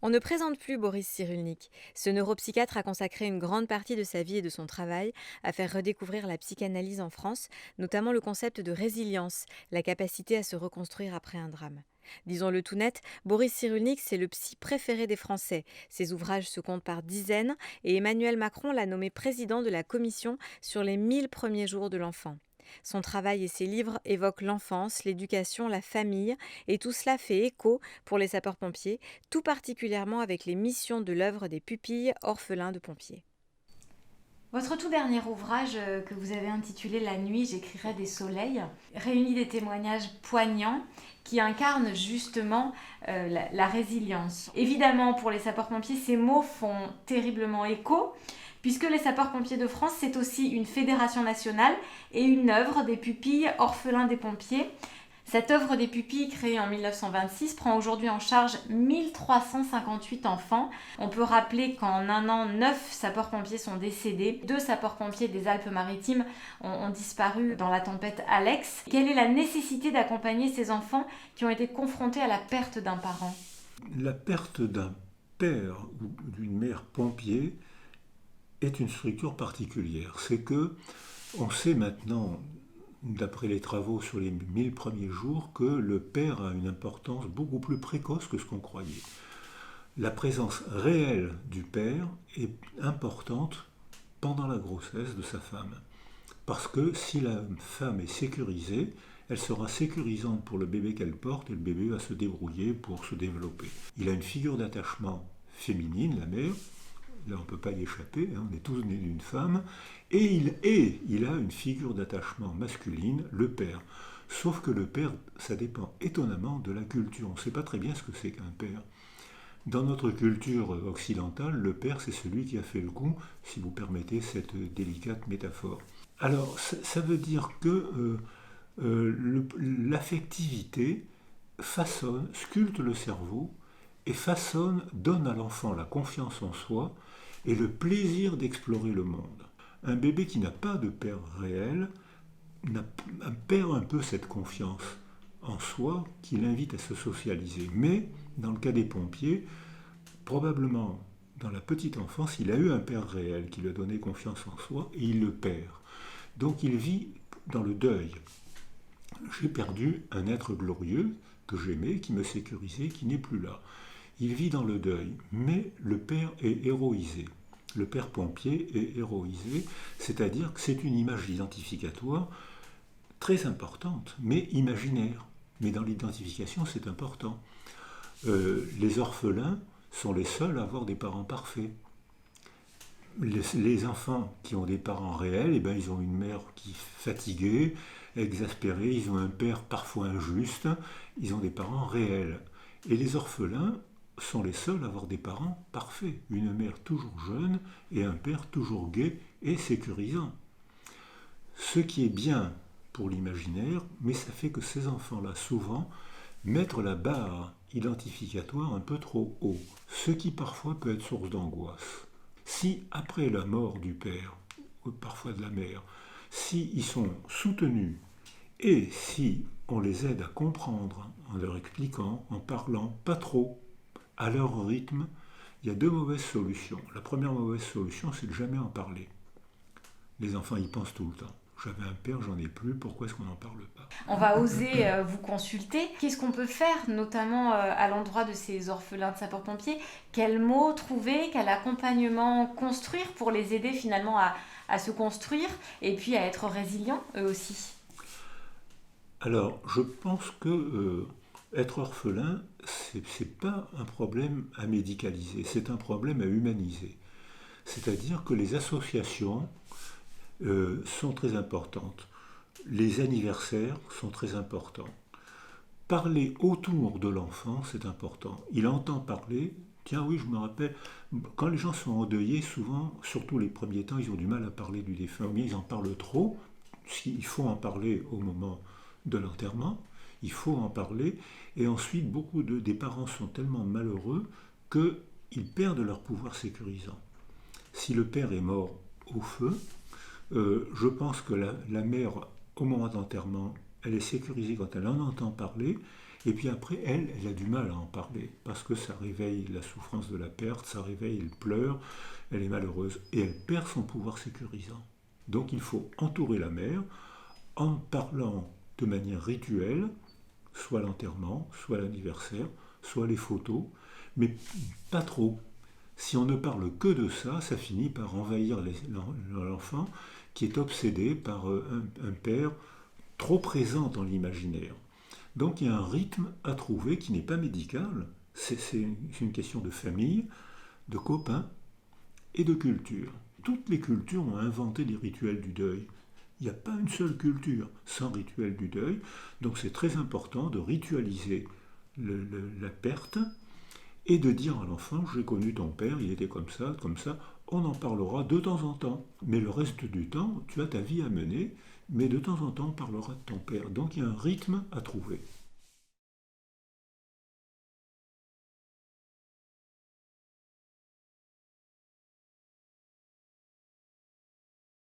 On ne présente plus Boris Cyrulnik. Ce neuropsychiatre a consacré une grande partie de sa vie et de son travail à faire redécouvrir la psychanalyse en France, notamment le concept de résilience, la capacité à se reconstruire après un drame. Disons-le tout net, Boris Cyrulnik, c'est le psy préféré des Français. Ses ouvrages se comptent par dizaines et Emmanuel Macron l'a nommé président de la commission sur les 1000 premiers jours de l'enfant. Son travail et ses livres évoquent l'enfance, l'éducation, la famille, et tout cela fait écho pour les sapeurs-pompiers, tout particulièrement avec les missions de l'œuvre des pupilles orphelins de pompiers. Votre tout dernier ouvrage que vous avez intitulé La nuit, j'écrirai des soleils réunit des témoignages poignants qui incarnent justement la résilience. Évidemment, pour les sapeurs-pompiers, ces mots font terriblement écho, puisque les sapeurs-pompiers de France, c'est aussi une fédération nationale et une œuvre des pupilles orphelins des pompiers. Cette œuvre des pupilles, créée en 1926, prend aujourd'hui en charge 1358 enfants. On peut rappeler qu'en un an, 9 sapeurs-pompiers sont décédés. 2 sapeurs-pompiers des Alpes-Maritimes ont disparu dans la tempête Alex. Quelle est la nécessité d'accompagner ces enfants qui ont été confrontés à la perte d'un parent ? La perte d'un père ou d'une mère pompier est une structure particulière. C'est que on sait maintenant, d'après les travaux sur les 1000 premiers jours, que le père a une importance beaucoup plus précoce que ce qu'on croyait. La présence réelle du père est importante pendant la grossesse de sa femme. Parce que si la femme est sécurisée, elle sera sécurisante pour le bébé qu'elle porte et le bébé va se débrouiller pour se développer. Il a une figure d'attachement féminine, la mère. Là, on ne peut pas y échapper, hein, on est tous nés d'une femme, et il a une figure d'attachement masculine, le père. Sauf que le père, ça dépend étonnamment de la culture. On ne sait pas très bien ce que c'est qu'un père. Dans notre culture occidentale, le père, c'est celui qui a fait le coup, si vous permettez cette délicate métaphore. Alors, ça veut dire que l'affectivité façonne, sculpte le cerveau, et donne à l'enfant la confiance en soi et le plaisir d'explorer le monde. Un bébé qui n'a pas de père réel perd un peu cette confiance en soi qui l'invite à se socialiser. Mais, dans le cas des pompiers, probablement dans la petite enfance, il a eu un père réel qui lui a donné confiance en soi et il le perd. Donc il vit dans le deuil. J'ai perdu un être glorieux que j'aimais, qui me sécurisait, qui n'est plus là. Il vit dans le deuil, mais le père est héroïsé. Le père pompier est héroïsé, c'est-à-dire que c'est une image identificatoire très importante, mais imaginaire. Mais dans l'identification, c'est important. Les orphelins sont les seuls à avoir des parents parfaits. Les enfants qui ont des parents réels, eh ben, ils ont une mère qui est fatiguée, exaspérée, ils ont un père parfois injuste, ils ont des parents réels. Et les orphelins sont les seuls à avoir des parents parfaits, une mère toujours jeune et un père toujours gai et sécurisant. Ce qui est bien pour l'imaginaire, mais ça fait que ces enfants-là, souvent, mettent la barre identificatoire un peu trop haut, ce qui parfois peut être source d'angoisse. Si, après la mort du père, ou parfois de la mère, si ils sont soutenus et si on les aide à comprendre en leur expliquant, en parlant, pas trop, à leur rythme, il y a 2 mauvaises solutions. La première mauvaise solution, c'est de jamais en parler. Les enfants y pensent tout le temps. J'avais un père, j'en ai plus, pourquoi est-ce qu'on n'en parle pas ? On va oser vous consulter. Qu'est-ce qu'on peut faire, notamment à l'endroit de ces orphelins de sapeurs-pompiers ? Quels mots trouver ? Quel accompagnement construire pour les aider finalement à se construire et puis à être résilients eux aussi ? Alors, je pense que être orphelin, c'est pas un problème à médicaliser, c'est un problème à humaniser. C'est-à-dire que les associations sont très importantes. Les anniversaires sont très importants. Parler autour de l'enfant, c'est important. Il entend parler. Tiens, oui, je me rappelle, quand les gens sont endeuillés, souvent, surtout les premiers temps, ils ont du mal à parler du défunt. Mais ils en parlent trop. Il faut en parler au moment de l'enterrement. Il faut en parler. Et ensuite, des parents sont tellement malheureux qu'ils perdent leur pouvoir sécurisant. Si le père est mort au feu, je pense que la mère au moment d'enterrement, elle est sécurisée quand elle en entend parler, et puis après, elle a du mal à en parler, parce que ça réveille la souffrance de la perte, ça réveille, elle pleure, elle est malheureuse, et elle perd son pouvoir sécurisant. Donc il faut entourer la mère en parlant de manière rituelle, soit l'enterrement, soit l'anniversaire, soit les photos, mais pas trop. Si on ne parle que de ça, ça finit par envahir l'enfant qui est obsédé par un père trop présent dans l'imaginaire. Donc il y a un rythme à trouver qui n'est pas médical, c'est une question de famille, de copains et de culture. Toutes les cultures ont inventé des rituels du deuil. Il n'y a pas une seule culture sans rituel du deuil, donc c'est très important de ritualiser la perte et de dire à l'enfant, j'ai connu ton père, il était comme ça, on en parlera de temps en temps. Mais le reste du temps, tu as ta vie à mener, mais de temps en temps, on parlera de ton père. Donc il y a un rythme à trouver.